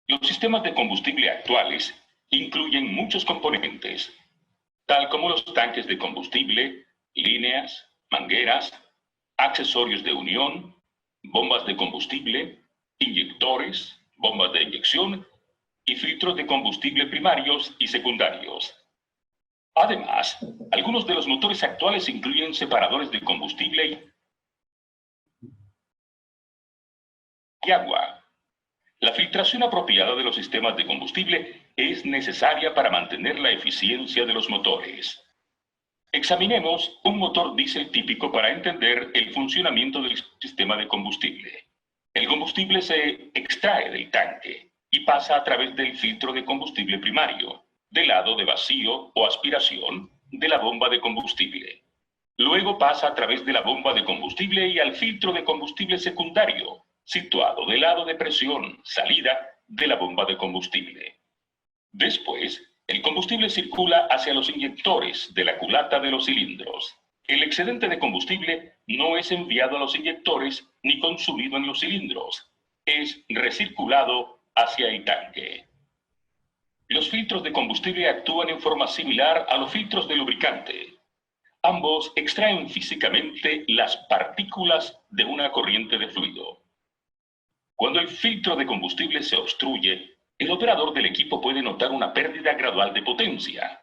Los sistemas de combustible actuales incluyen muchos componentes, tal como los tanques de combustible, líneas, mangueras, accesorios de unión, bombas de combustible, inyectores, bombas de inyección y filtros de combustible primarios y secundarios. Además, algunos de los motores actuales incluyen separadores de combustible y agua. La filtración apropiada de los sistemas de combustible es necesaria para mantener la eficiencia de los motores. Examinemos un motor diésel típico para entender el funcionamiento del sistema de combustible. El combustible se extrae del tanque y pasa a través del filtro de combustible primario, del lado de vacío o aspiración de la bomba de combustible. Luego pasa a través de la bomba de combustible y al filtro de combustible secundario, situado del lado de presión, salida de la bomba de combustible. Después, el combustible circula hacia los inyectores de la culata de los cilindros. El excedente de combustible no es enviado a los inyectores ni consumido en los cilindros. Es recirculado hacia el tanque. Los filtros de combustible actúan en forma similar a los filtros de lubricante. Ambos extraen físicamente las partículas de una corriente de fluido. Cuando el filtro de combustible se obstruye, el operador del equipo puede notar una pérdida gradual de potencia.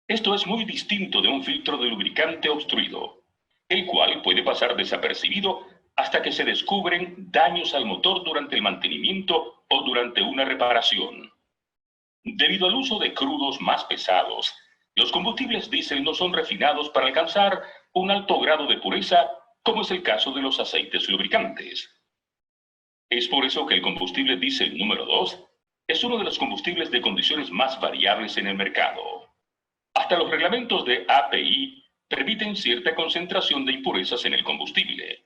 Esto es muy distinto de un filtro de lubricante obstruido, el cual puede pasar desapercibido hasta que se descubren daños al motor durante el mantenimiento o durante una reparación. Debido al uso de crudos más pesados, los combustibles diésel no son refinados para alcanzar un alto grado de pureza, como es el caso de los aceites lubricantes. Es por eso que el combustible diésel número 2 es uno de los combustibles de condiciones más variables en el mercado. Hasta los reglamentos de API permiten cierta concentración de impurezas en el combustible.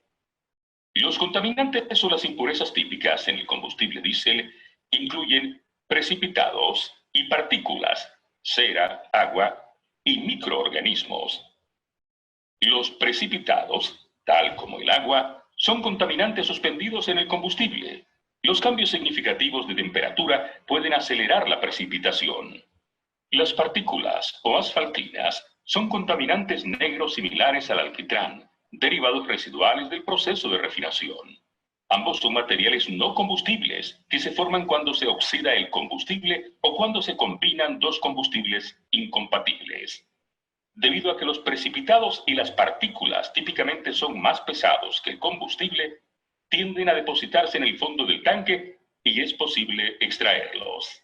Los contaminantes o las impurezas típicas en el combustible diésel incluyen precipitados y partículas, cera, agua y microorganismos. Los precipitados, tal como el agua, son contaminantes suspendidos en el combustible. Los cambios significativos de temperatura pueden acelerar la precipitación. Las partículas o asfaltinas son contaminantes negros similares al alquitrán, derivados residuales del proceso de refinación. Ambos son materiales no combustibles que se forman cuando se oxida el combustible o cuando se combinan dos combustibles incompatibles. Debido a que los precipitados y las partículas típicamente son más pesados que el combustible, tienden a depositarse en el fondo del tanque y es posible extraerlos.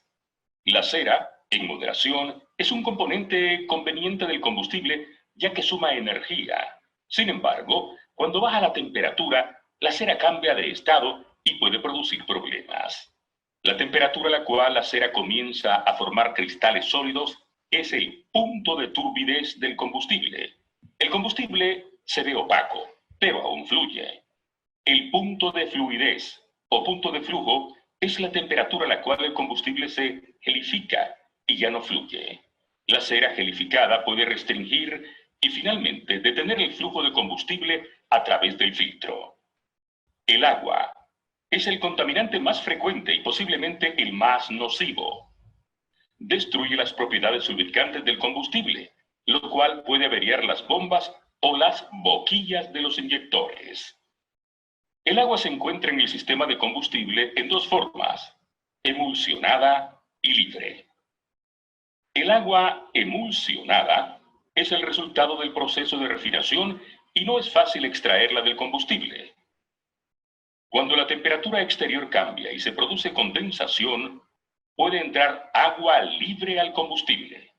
La cera, en moderación, es un componente conveniente del combustible ya que suma energía. Sin embargo, cuando baja la temperatura, la cera cambia de estado y puede producir problemas. La temperatura a la cual la cera comienza a formar cristales sólidos es el punto de turbidez del combustible. El combustible se ve opaco, pero aún fluye. El punto de fluidez o punto de flujo es la temperatura a la cual el combustible se gelifica y ya no fluye. La cera gelificada puede restringir y finalmente detener el flujo de combustible a través del filtro. El agua es el contaminante más frecuente y posiblemente el más nocivo. Destruye las propiedades lubricantes del combustible, lo cual puede averiar las bombas o las boquillas de los inyectores. El agua se encuentra en el sistema de combustible en dos formas, emulsionada y libre. El agua emulsionada es el resultado del proceso de refinación y no es fácil extraerla del combustible. Cuando la temperatura exterior cambia y se produce condensación, puede entrar agua libre al combustible.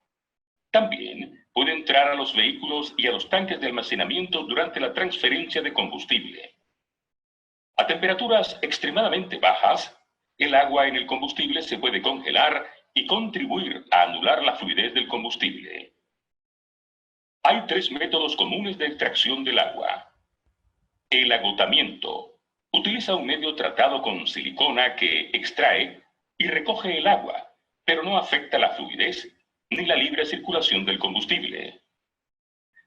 También puede entrar a los vehículos y a los tanques de almacenamiento durante la transferencia de combustible. A temperaturas extremadamente bajas, el agua en el combustible se puede congelar y contribuir a anular la fluidez del combustible. Hay tres métodos comunes de extracción del agua. El agotamiento utiliza un medio tratado con silicona que extrae y recoge el agua, pero no afecta la fluidez ni la libre circulación del combustible.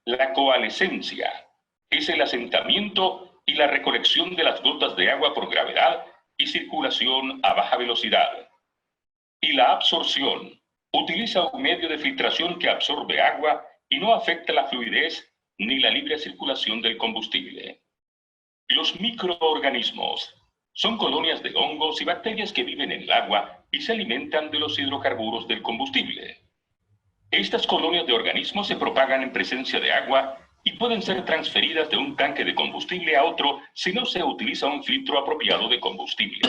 La coalescencia es el asentamiento y la recolección de las gotas de agua por gravedad y circulación a baja velocidad. Y la absorción utiliza un medio de filtración que absorbe agua y no afecta la fluidez ni la libre circulación del combustible. Los microorganismos son colonias de hongos y bacterias que viven en el agua y se alimentan de los hidrocarburos del combustible. Estas colonias de organismos se propagan en presencia de agua y pueden ser transferidas de un tanque de combustible a otro si no se utiliza un filtro apropiado de combustible.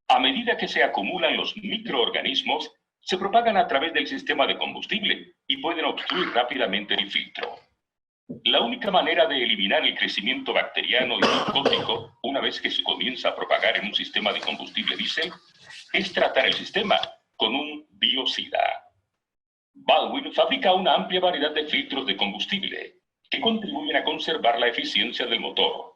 A medida que se acumulan los microorganismos, se propagan a través del sistema de combustible y pueden obstruir rápidamente el filtro. La única manera de eliminar el crecimiento bacteriano y micótico, una vez que se comienza a propagar en un sistema de combustible diésel, es tratar el sistema con un biocida. Baldwin fabrica una amplia variedad de filtros de combustible que contribuyen a conservar la eficiencia del motor.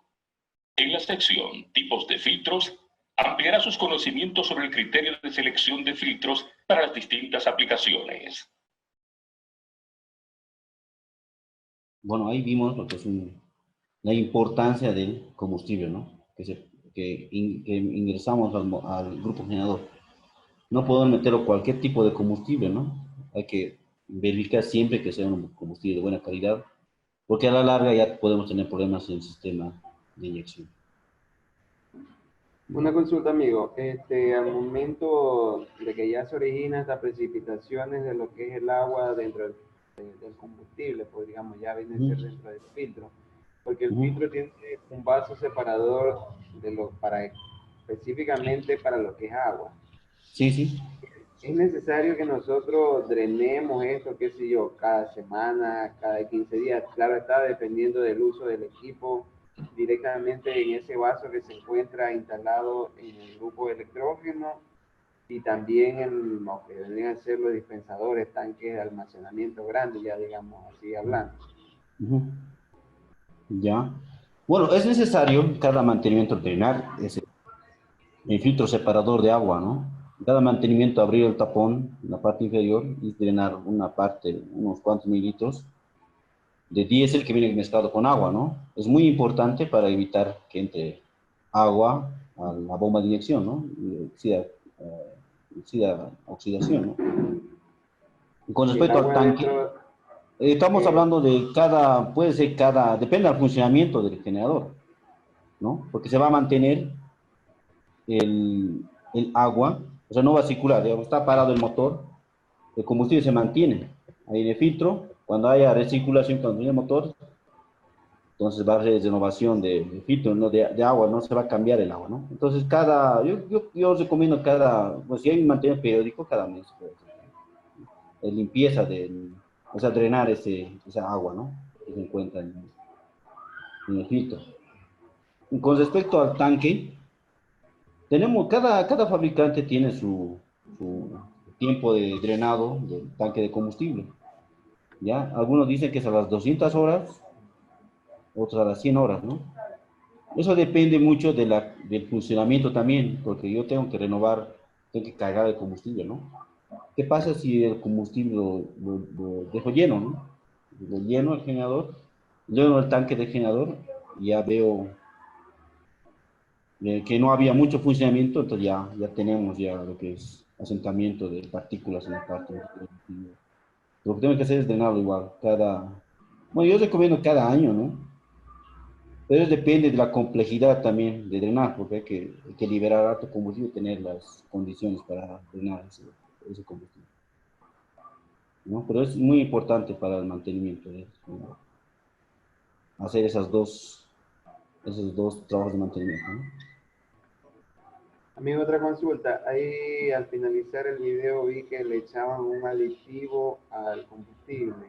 En la sección Tipos de filtros, ampliará sus conocimientos sobre el criterio de selección de filtros para las distintas aplicaciones. Bueno, ahí vimos lo que es la importancia del combustible, ¿no? Que ingresamos al grupo generador. No podemos meterlo cualquier tipo de combustible, ¿no? Hay que verificar siempre que sea un combustible de buena calidad, porque a la larga ya podemos tener problemas en el sistema de inyección. Una consulta, amigo. Al momento de que ya se originan estas precipitaciones de lo que es el agua dentro del combustible, pues digamos, ya viene a ser dentro del filtro, porque el filtro tiene un vaso separador específicamente para lo que es agua. Sí, sí. Es necesario que nosotros drenemos esto, qué sé yo, cada semana, cada 15 días. Claro está, dependiendo del uso del equipo, directamente en ese vaso que se encuentra instalado en el grupo de electrógeno y también en lo que vendrían a ser los dispensadores, tanques de almacenamiento grandes, ya digamos así hablando. Ya. Bueno, es necesario cada mantenimiento drenar el filtro separador de agua, ¿no? Cada mantenimiento abrir el tapón en la parte inferior y drenar una parte, unos cuantos mililitros de diésel que viene mezclado con agua, ¿no? Es muy importante para evitar que entre agua a la bomba de inyección, ¿no? Oxidación, ¿no? Con respecto al tanque, estamos hablando de depende del funcionamiento del generador, ¿no? Porque se va a mantener el agua, o sea, no va a circular, digamos, está parado el motor, el combustible se mantiene ahí en el filtro, cuando haya recirculación, cuando haya motor, entonces va a haber renovación de filtro, ¿no? de agua, no se va a cambiar el agua, ¿no? Entonces yo recomiendo pues si hay un mantenimiento periódico, cada mes, pues, limpieza o sea, drenar esa agua, ¿no? Que se encuentra en el filtro. Y con respecto al tanque, cada fabricante tiene su tiempo de drenado del tanque de combustible, ¿ya? Algunos dicen que es a las 200 horas, otros a las 100 horas, ¿no? Eso depende mucho del funcionamiento también, porque yo tengo que renovar, tengo que cargar el combustible, ¿no? ¿Qué pasa si el combustible lo dejo lleno, ¿no? Lo lleno el generador, lleno el tanque del generador, y ya veo que no había mucho funcionamiento, entonces ya tenemos ya lo que es asentamiento de partículas en la parte del combustible. Lo que tengo que hacer es drenarlo igual, bueno, yo recomiendo cada año, ¿no? Pero depende de la complejidad también de drenar, porque hay que liberar harto combustible y tener las condiciones para drenar ese combustible, ¿no? Pero es muy importante para el mantenimiento, ¿no? Hacer esos dos trabajos de mantenimiento, ¿no? Amigo, otra consulta. Ahí al finalizar el video vi que le echaban un aditivo al combustible.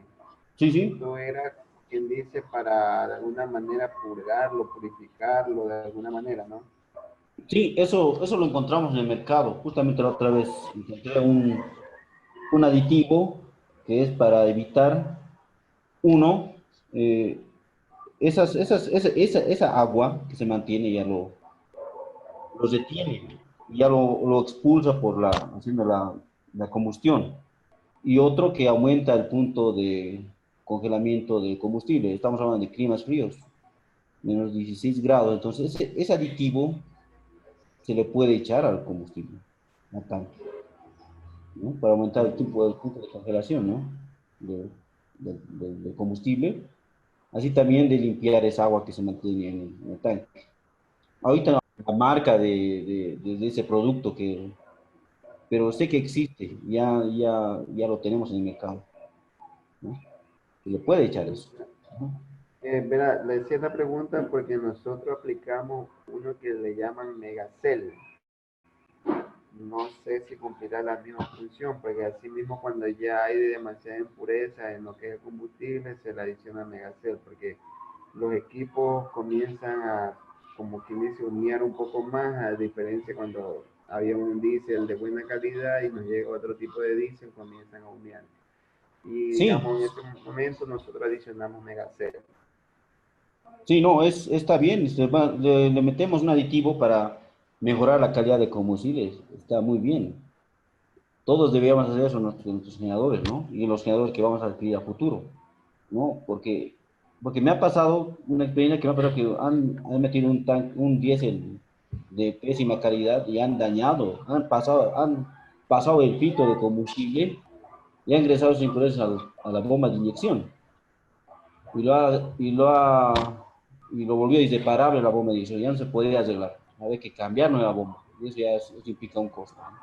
Sí, sí. Esto era, quien dice, para de alguna manera purgarlo, purificarlo de alguna manera, ¿no? Sí, eso lo encontramos en el mercado. Justamente la otra vez encontré un aditivo que es para evitar, esa agua que se mantiene ya lo detiene, ya lo expulsa haciendo la combustión. Y otro que aumenta el punto de congelamiento del combustible. Estamos hablando de climas fríos, menos 16 grados. Entonces, ese aditivo se le puede echar al combustible, al tanque, ¿no? Para aumentar el punto de congelación, ¿no? Del combustible, así también de limpiar esa agua que se mantiene en el tanque. Ahorita no, la marca de ese producto pero sé que existe, ya lo tenemos en el mercado, ¿no? Se le puede echar eso, ¿no? Verá, le decía la pregunta porque nosotros aplicamos uno que le llaman Megacel. No sé si cumplirá la misma función, porque así mismo cuando ya hay demasiada impureza en lo que es el combustible, se le adiciona Megacel, porque los equipos comienzan a, como quien dice, humear un poco más, a diferencia cuando había un diésel de buena calidad y nos llega otro tipo de diésel, comienzan a humear. Y Sí, digamos, en este momento nosotros adicionamos Megacel. sí, no, está bien, le metemos un aditivo para mejorar la calidad de combustible, está muy bien. Todos deberíamos hacer eso en nuestros generadores, ¿no? Y en los generadores que vamos a adquirir a futuro, ¿no? Porque me ha pasado una experiencia que me ha pasado que han metido un diésel de pésima calidad y han dañado, han pasado el filtro de combustible y han ingresado sus impurezas a la bomba de inyección. Y lo volvió irreparable la bomba de inyección, ya no se podía arreglar. Había que cambiar nueva bomba. Y eso implica un costo, ¿no?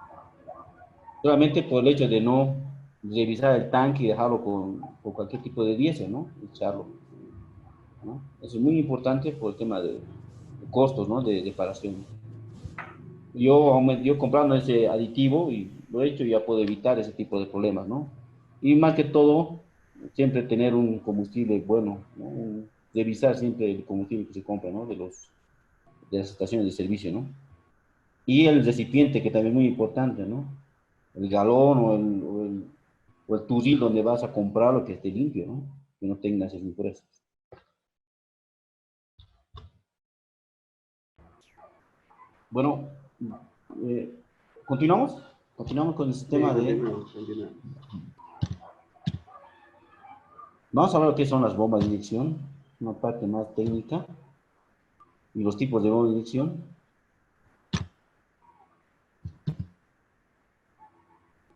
Solamente por el hecho de no revisar el tanque y dejarlo con cualquier tipo de diésel, ¿no? Echarlo, ¿no? Eso es muy importante por el tema de costos, ¿no? De reparación. Yo comprando ese aditivo y lo he hecho, ya puedo evitar ese tipo de problemas, ¿no? Y más que todo, siempre tener un combustible bueno, ¿no? Revisar siempre el combustible que se compra, ¿no? De las estaciones de servicio, ¿no? Y el recipiente, que también es muy importante, ¿no? El galón o el turil donde vas a comprarlo que esté limpio, ¿no? Que no tenga esas impurezas. Bueno, eh, continuamos. Continuamos con el Sí, sistema de... continuamos, continuamos. Vamos a hablar de qué son las bombas de inyección, una parte más técnica, y los tipos de bombas de inyección.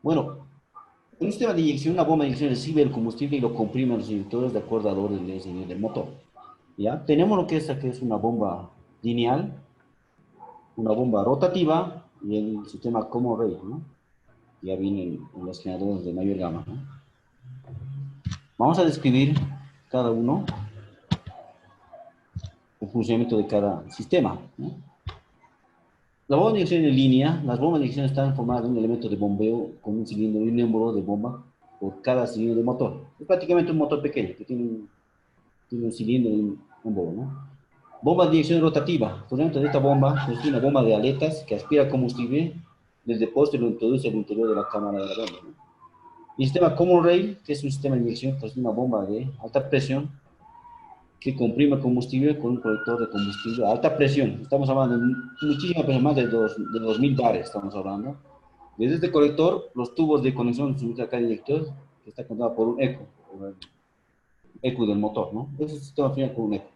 Bueno, en un sistema de inyección, una bomba de inyección recibe el combustible y lo comprime a los inyectores de acuerdo al orden del motor. ¿Ya? Tenemos lo que es una bomba lineal, una bomba rotativa y el sistema Common Rail, ¿no? Ya vienen en los generadores de mayor gama, ¿no? Vamos a describir cada uno, el funcionamiento de cada sistema, ¿no? La bomba de inyección en línea, las bombas de inyección están formadas de un elemento de bombeo con un cilindro y un émbolo de bomba por cada cilindro de motor. Es prácticamente un motor pequeño que tiene un cilindro y un émbolo, ¿no? Bomba de inyección rotativa. Por dentro de esta bomba es una bomba de aletas que aspira combustible del depósito y lo introduce al interior de la cámara de la bomba, ¿no? Y el sistema Common Rail, que es un sistema de inyección, pues una bomba de alta presión que comprime combustible con un colector de combustible a alta presión. Estamos hablando de muchísima presión, más de 2000 bares estamos hablando. Desde este colector, los tubos de conexión suministran cada inyector, que está controlado por un eco, por el eco del motor, ¿no? Ese sistema funciona con un eco.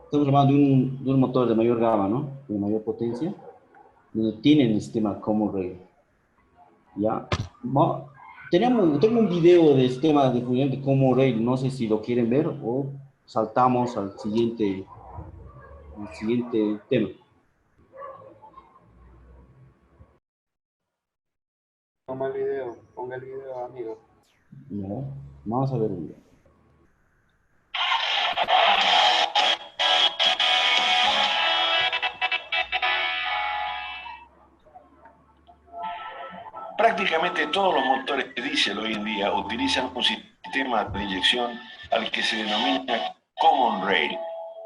Estamos hablando de un motor de mayor gama, ¿no? De mayor potencia, donde tienen el sistema Common Rail. ¿Ya? Tengo un video del sistema de funcionamiento de Common Rail, no sé si lo quieren ver o saltamos al siguiente tema. Toma el video, ponga el video, amigo. ¿Ya? Vamos a ver un video. Prácticamente todos los motores diésel hoy en día utilizan un sistema de inyección al que se denomina Common Rail.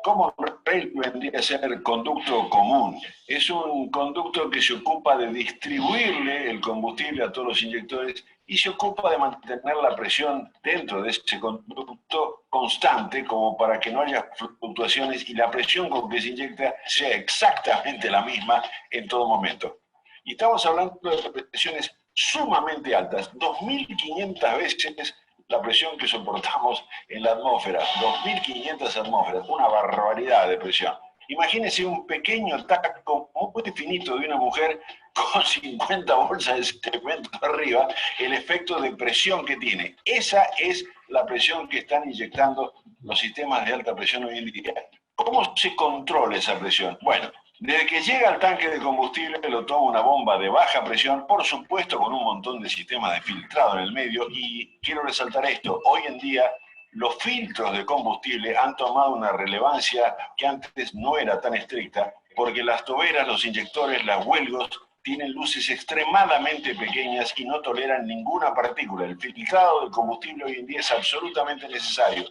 Common Rail vendría a ser conducto común. Es un conducto que se ocupa de distribuirle el combustible a todos los inyectores y se ocupa de mantener la presión dentro de ese conducto constante, como para que no haya fluctuaciones y la presión con que se inyecta sea exactamente la misma en todo momento. Y estamos hablando de presiones sumamente altas, 2.500 veces la presión que soportamos en la atmósfera, 2.500 atmósferas, una barbaridad de presión. Imagínense un pequeño taco muy finito de una mujer con 50 bolsas de cemento arriba, el efecto de presión que tiene. Esa es la presión que están inyectando los sistemas de alta presión hoy en día. ¿Cómo se controla esa presión? Bueno, desde que llega al tanque de combustible lo toma una bomba de baja presión, por supuesto con un montón de sistemas de filtrado en el medio, y quiero resaltar esto, hoy en día los filtros de combustible han tomado una relevancia que antes no era tan estricta, porque las toberas, los inyectores, las huelgos, tienen luces extremadamente pequeñas y no toleran ninguna partícula. El filtrado del combustible hoy en día es absolutamente necesario.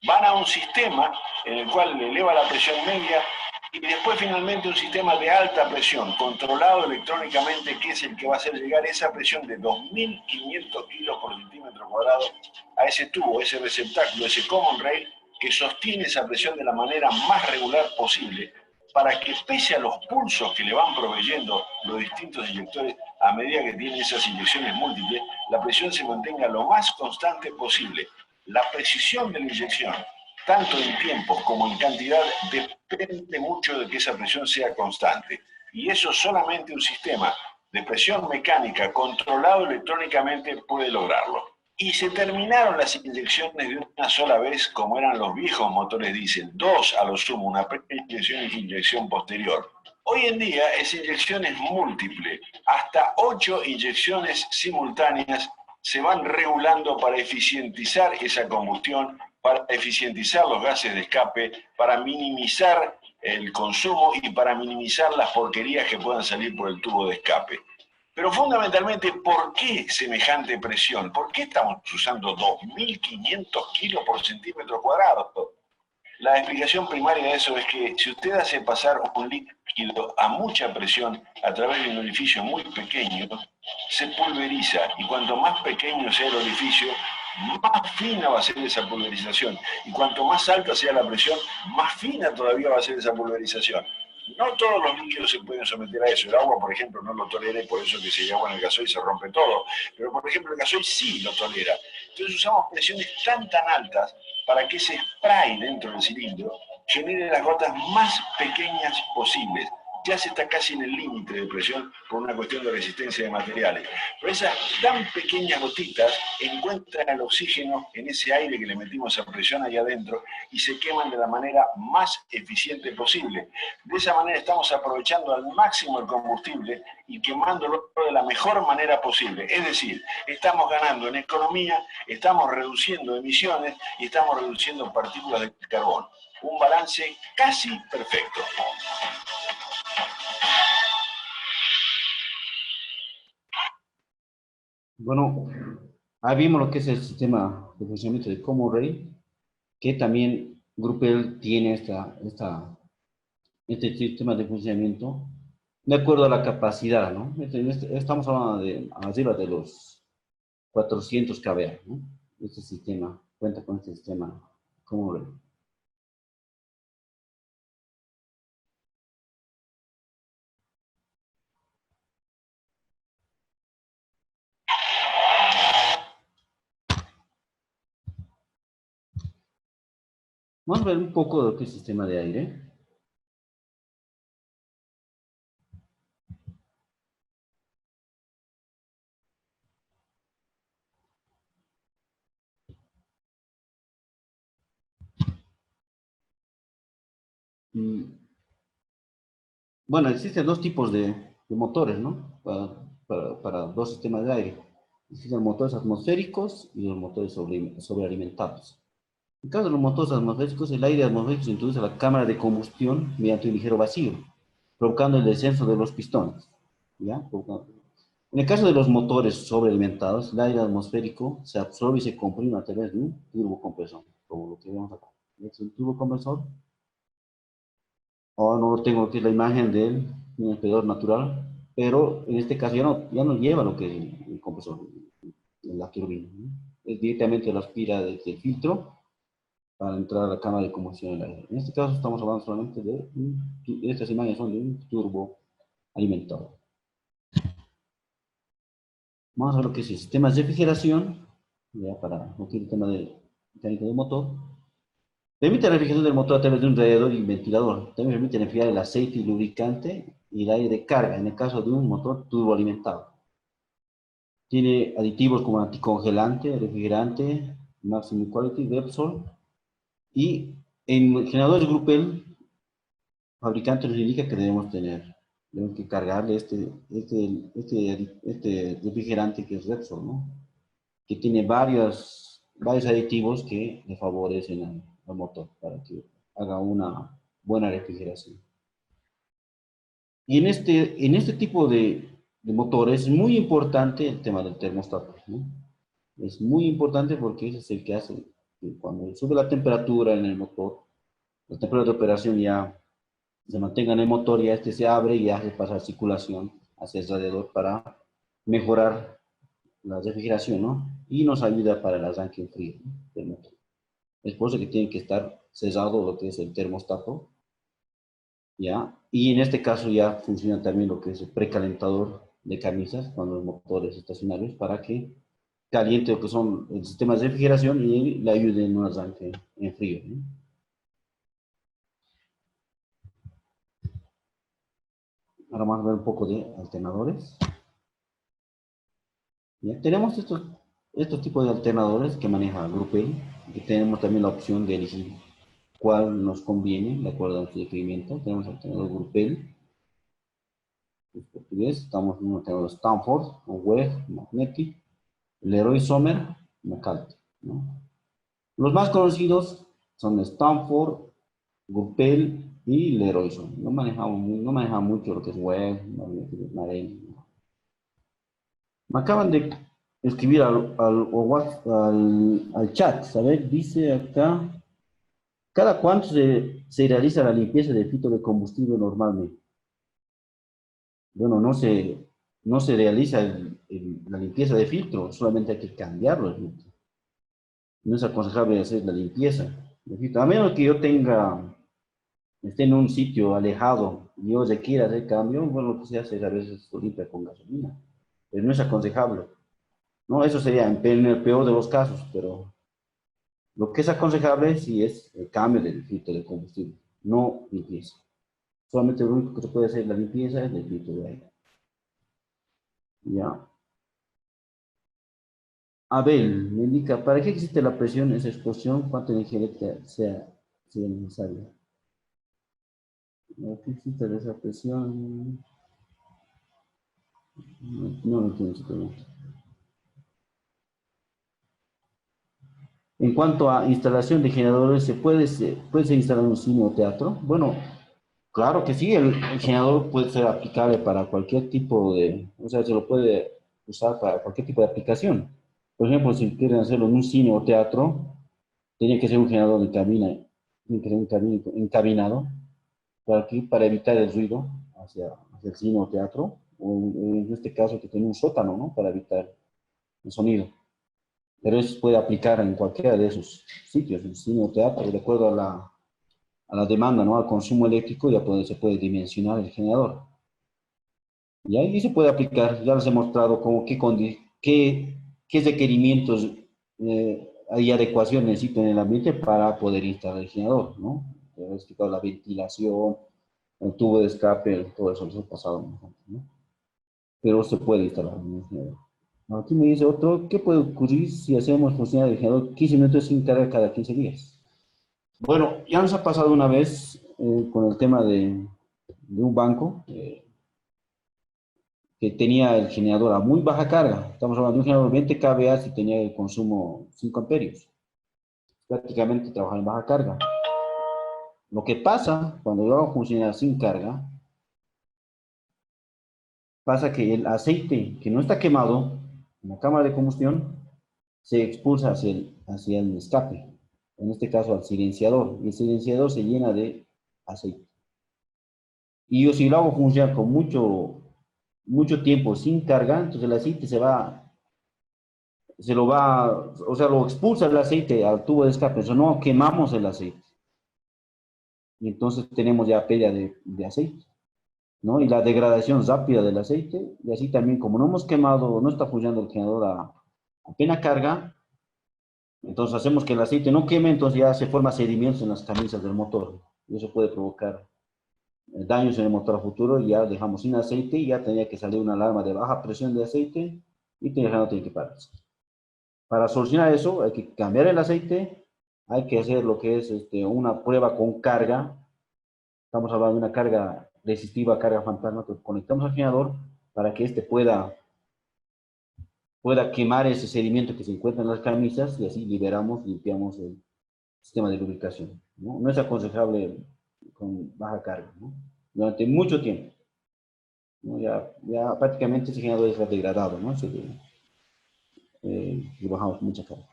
Van a un sistema en el cual le eleva la presión media y después finalmente un sistema de alta presión, controlado electrónicamente, que es el que va a hacer llegar esa presión de 2.500 kilos por centímetro cuadrado a ese tubo, ese receptáculo, ese common rail, que sostiene esa presión de la manera más regular posible, para que pese a los pulsos que le van proveyendo los distintos inyectores a medida que tienen esas inyecciones múltiples, la presión se mantenga lo más constante posible. La precisión de la inyección, tanto en tiempos como en cantidad, depende mucho de que esa presión sea constante. Y eso solamente un sistema de presión mecánica controlado electrónicamente puede lograrlo. Y se terminaron las inyecciones de una sola vez, como eran los viejos motores diésel, 2 a lo sumo, una preinyección y inyección posterior. Hoy en día esa inyección es múltiple, hasta 8 inyecciones simultáneas se van regulando para eficientizar esa combustión, para eficientizar los gases de escape, para minimizar el consumo y para minimizar las porquerías que puedan salir por el tubo de escape. Pero fundamentalmente, ¿por qué semejante presión? ¿Por qué estamos usando 2.500 kilos por centímetro cuadrado? La explicación primaria de eso es que si usted hace pasar un líquido a mucha presión a través de un orificio muy pequeño, se pulveriza, y cuanto más pequeño sea el orificio, más fina va a ser esa pulverización, y cuanto más alta sea la presión, más fina todavía va a ser esa pulverización. No todos los líquidos se pueden someter a eso. El agua, por ejemplo, no lo tolera, y por eso que se lleva en el gasoil se rompe todo. Pero, por ejemplo, el gasoil sí lo tolera. Entonces usamos presiones tan altas para que ese spray dentro del cilindro genere las gotas más pequeñas posibles. Ya se está casi en el límite de presión por una cuestión de resistencia de materiales. Pero esas tan pequeñas gotitas encuentran el oxígeno en ese aire que le metimos a presión ahí adentro y se queman de la manera más eficiente posible. De esa manera estamos aprovechando al máximo el combustible y quemándolo de la mejor manera posible. Es decir, estamos ganando en economía, estamos reduciendo emisiones y estamos reduciendo partículas de carbono. Un balance casi perfecto. Bueno, ahí vimos lo que es el sistema de funcionamiento de Common Rail, que también Grupel tiene este sistema de funcionamiento de acuerdo a la capacidad, ¿no? Estamos hablando de arriba de los 400 kVA, ¿no? Este sistema cuenta con este sistema Common Rail. Vamos a ver un poco de lo que es el sistema de aire. Bueno, existen dos tipos de motores, ¿no? Para dos sistemas de aire. Existen motores atmosféricos y los motores sobrealimentados. En el caso de los motores atmosféricos, el aire atmosférico se introduce a la cámara de combustión mediante un ligero vacío, provocando el descenso de los pistones. ¿Ya? En el caso de los motores sobrealimentados, el aire atmosférico se absorbe y se comprime a través de un turbocompresor, como lo que vemos acá. Es un turbocompresor. Ahora no tengo aquí la imagen del enfriador natural, pero en este caso ya no lleva lo que es el compresor, la turbina, ¿no? Es directamente la aspira desde el filtro para entrar a la cámara de combustión del aire. En este caso estamos hablando solamente estas imágenes son de un turbo alimentado. Vamos a ver lo que es el sistema de refrigeración, ya para no quiero el tema de mecánica del motor. Permite la refrigeración del motor a través de un radiador y ventilador. También permite enfriar el aceite y lubricante y el aire de carga en el caso de un motor turboalimentado. Tiene aditivos como anticongelante, refrigerante, Maximum Quality, Repsol. Y en generadores Grupel, fabricante nos indica que debemos que cargarle este refrigerante que es Repsol, ¿no? Que tiene varios aditivos que le favorecen al motor para que haga una buena refrigeración. Y en este tipo de motores es muy importante el tema del termostato, ¿no? Es muy importante porque ese es el que hace que cuando sube la temperatura en el motor, la temperatura de operación ya se mantenga en el motor, ya este se abre y hace pasar circulación hacia el radiador para mejorar la refrigeración, ¿no? Y nos ayuda para el arranque en frío, ¿no?, del motor. Es por eso que tiene que estar cerrado lo que es el termostato, ¿ya? Y en este caso ya funciona también lo que es el precalentador de camisas cuando el motor es estacionario para que caliente lo que son el sistema de refrigeración y le ayude en un arranque en frío, ¿no? Ahora vamos a ver un poco de alternadores. ¿Ya? Tenemos estos tipos de alternadores que maneja Grupel, y tenemos también la opción de elegir cuál nos conviene de acuerdo a nuestro requerimiento. Tenemos el alternador Grupel, en portugués, estamos en un alternador Stanford, un Web, Magnetic, Leroy Sommer, Macaltre, ¿no? Los más conocidos son Stanford, Grupel y Leroy Sommer. No manejamos mucho lo que es Web, Magnetic, me acaban de escribir al chat, ¿sabes? Dice acá, ¿cada cuánto se realiza la limpieza de filtro de combustible normalmente? Bueno, no se realiza la limpieza de filtro, solamente hay que cambiarlo el filtro. No es aconsejable hacer la limpieza de filtro, a menos que esté en un sitio alejado y yo requiera hacer cambio, bueno, lo que se hace es a veces lo limpia con gasolina, pero no es aconsejable. No, eso sería en el peor de los casos, pero lo que es aconsejable sí es el cambio del filtro de combustible, no limpieza. Solamente lo único que se puede hacer la limpieza es del filtro de aire. Ya. Abel me indica, ¿para qué existe la presión en esa explosión? ¿Cuánta energía eléctrica sea necesaria? ¿Para qué existe esa presión? No entiendo su pregunta. En cuanto a instalación de generadores, puede ser instalado en un cine o teatro? Bueno, claro que sí, el generador puede ser aplicable para cualquier tipo o sea, se lo puede usar para cualquier tipo de aplicación. Por ejemplo, si quieren hacerlo en un cine o teatro, tiene que ser un generador de cabina, tiene que ser un encabinado, para evitar el ruido hacia el cine o teatro, o en este caso que tiene un sótano, ¿no?, para evitar el sonido. Pero eso puede aplicar en cualquiera de esos sitios, el cine o teatro, de acuerdo a la demanda, ¿no?, al consumo eléctrico, se puede dimensionar el generador. Y ahí se puede aplicar, ya les he mostrado qué requerimientos y adecuación necesito en el ambiente para poder instalar el generador, ¿no? He explicado la ventilación, el tubo de escape, todo eso les he pasado, ¿no? Pero se puede instalar un generador. Aquí me dice otro, ¿qué puede ocurrir si hacemos funcionar el generador 15 minutos sin carga cada 15 días? Bueno, ya nos ha pasado una vez con el tema de un banco que tenía el generador a muy baja carga. Estamos hablando de un generador 20 kVA y tenía el consumo 5 amperios. Prácticamente trabajaba en baja carga. Lo que pasa cuando lo hago funcionar sin carga, pasa que el aceite que no está quemado en la cámara de combustión se expulsa hacia el escape, en este caso al silenciador, y el silenciador se llena de aceite. Y yo si lo hago funcionar con mucho tiempo sin carga, entonces el aceite o sea, lo expulsa el aceite al tubo de escape, eso no quemamos el aceite. Y entonces tenemos ya pérdida de aceite, ¿no? Y la degradación rápida del aceite, y así también como no hemos quemado, no está funcionando el generador a plena carga, Entonces hacemos que el aceite no queme, entonces ya se forma sedimentos en las camisas del motor. Y eso puede provocar daños en el motor a futuro. Ya dejamos sin aceite y ya tenía que salir una alarma de baja presión de aceite y no tiene que pararse. Para solucionar eso hay que cambiar el aceite, hay que hacer lo que es una prueba con carga. Estamos hablando de una carga resistiva, carga fantasma, que conectamos al generador para que pueda quemar ese sedimento que se encuentra en las camisas y así liberamos, limpiamos el sistema de lubricación. No, no es aconsejable con baja carga, ¿no? Durante mucho tiempo, ¿no? Ya prácticamente ese generador está degradado, ¿no? Le bajamos mucha carga.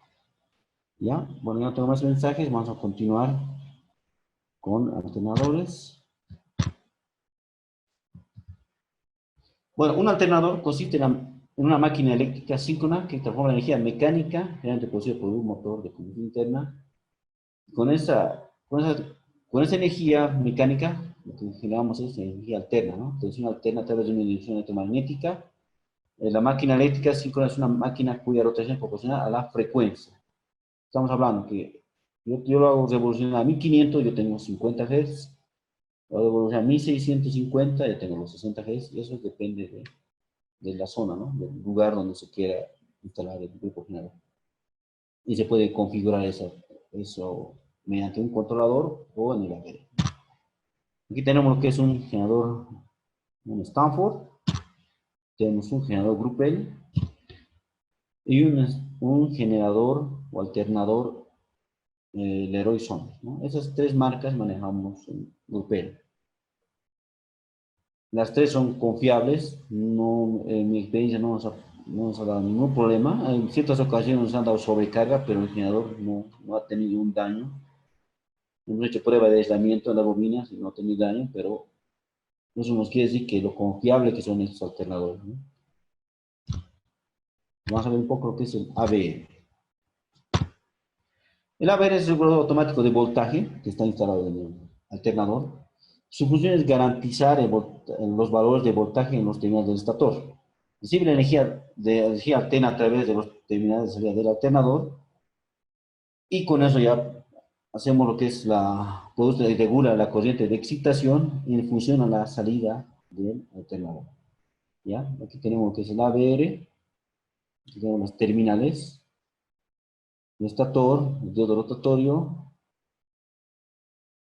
¿Ya? Bueno, ya no tengo más mensajes, vamos a continuar con alternadores. Bueno, un alternador consiste en una máquina eléctrica síncrona que transforma la energía mecánica, generalmente producida por un motor de combustión interna. Con esa energía mecánica, lo que generamos es energía alterna, ¿no? Tensión alterna a través de una inducción electromagnética. La máquina eléctrica síncrona es una máquina cuya rotación es proporcional a la frecuencia. Estamos hablando que yo lo hago revolucionar a 1500, yo tengo 50 Hz. Lo hago revolucionar a 1650, yo tengo los 60 Hz. Y eso depende de la zona, ¿no? Del lugar donde se quiera instalar el grupo generador. Y se puede configurar eso mediante un controlador o en el AVR. Aquí tenemos lo que es un generador, un Stanford, tenemos un generador Grupel y un generador o alternador Leroy Sound, ¿no? Esas tres marcas manejamos en Grupel. Las tres son confiables, no, en mi experiencia no nos ha dado ningún problema. En ciertas ocasiones nos han dado sobrecarga, pero el generador no ha tenido un daño. Hemos hecho prueba de aislamiento en las bobinas y no ha tenido daño, pero eso nos quiere decir que lo confiable que son estos alternadores, ¿no? Vamos a ver un poco lo que es el ABR. El ABR es el regulador automático de voltaje que está instalado en el alternador. Su función es garantizar los valores de voltaje en los terminales del estator. Recibe la energía alterna a través de los terminales de salida del alternador y con eso ya hacemos lo que es regula la corriente de excitación en función a la salida del alternador. ¿Ya? Aquí tenemos lo que es el ABR, aquí tenemos las terminales, el estator, el diodo rotatorio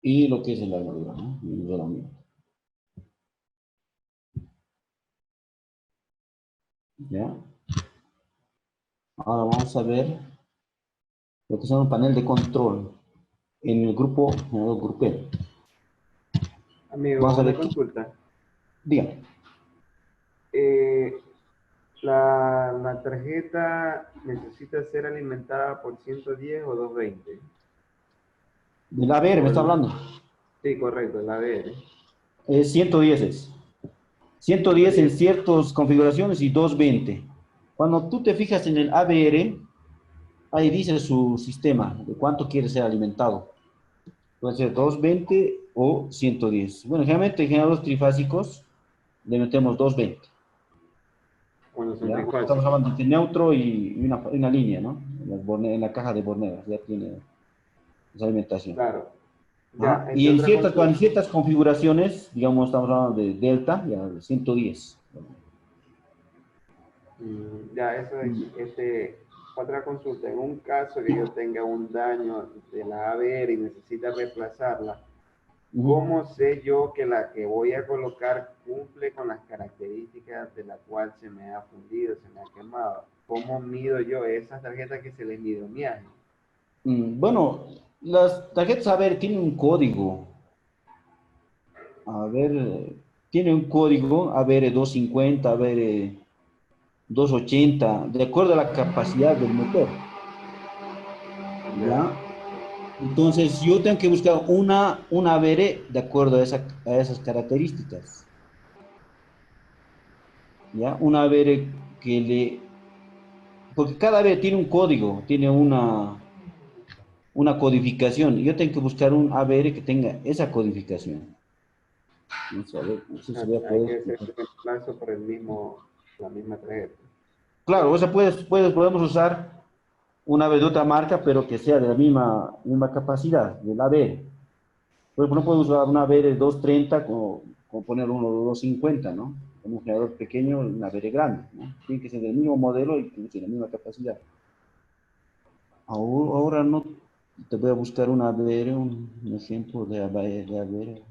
y lo que es el armadura, ¿no? El isolamiento. ¿Ya? Ahora vamos a ver lo que es un panel de control en el grupo generador grupero. Amigo, Vamos a una ver, consulta. dígame. La tarjeta necesita ser alimentada por 110 o 220. Del ABR me O está hablando. sí, correcto, la ABR. 110 es. 110 en 110. ciertas configuraciones y 220. Cuando tú te fijas en el ABR, ahí dice su sistema, de cuánto quiere ser alimentado. Puede ser 220 o 110. Bueno, generalmente en generadores trifásicos le metemos 220. Cuando son ¿Ya? Porque estamos trifásicos. hablando de neutro y una línea, ¿no? En la caja de borneras ya tiene esa alimentación. Claro. ¿Ah? Ya, Y otra en consulta. ciertas configuraciones, digamos, estamos hablando de delta, ya 110. Ya, eso es, otra consulta. En un caso que yo tenga un daño de la ABR y necesita reemplazarla, ¿cómo sé yo que la que voy a colocar cumple con las características de la cual se me ha fundido, se me ha quemado? ¿Cómo mido yo esas tarjetas que se les mide un miaje? Bueno, las tarjetas, a ver, tienen un código. A ver, tiene un código, a ver, 250, a ver, 280, de acuerdo a la capacidad del motor. Ya, ¿Ya? Entonces, yo tengo que buscar una ABR de acuerdo a esas características. ¿Ya? Una ABR que porque cada ABR tiene un código, tiene una codificación. Yo tengo que buscar un ABR que tenga esa codificación. Vamos a ver, no sé si voy a hay poder. que hacer el reemplazo por la misma tarjeta. Claro, o sea, podemos usar. una de otra marca, pero que sea de la misma capacidad, del ABR. Por ejemplo, no podemos usar una ABR 230 como poner uno de 250, ¿no? Con un generador pequeño y una ABR grande, ¿no? Tiene que ser del mismo modelo y que la misma capacidad. Ahora no, te voy a buscar una ABR, un ejemplo de ABR.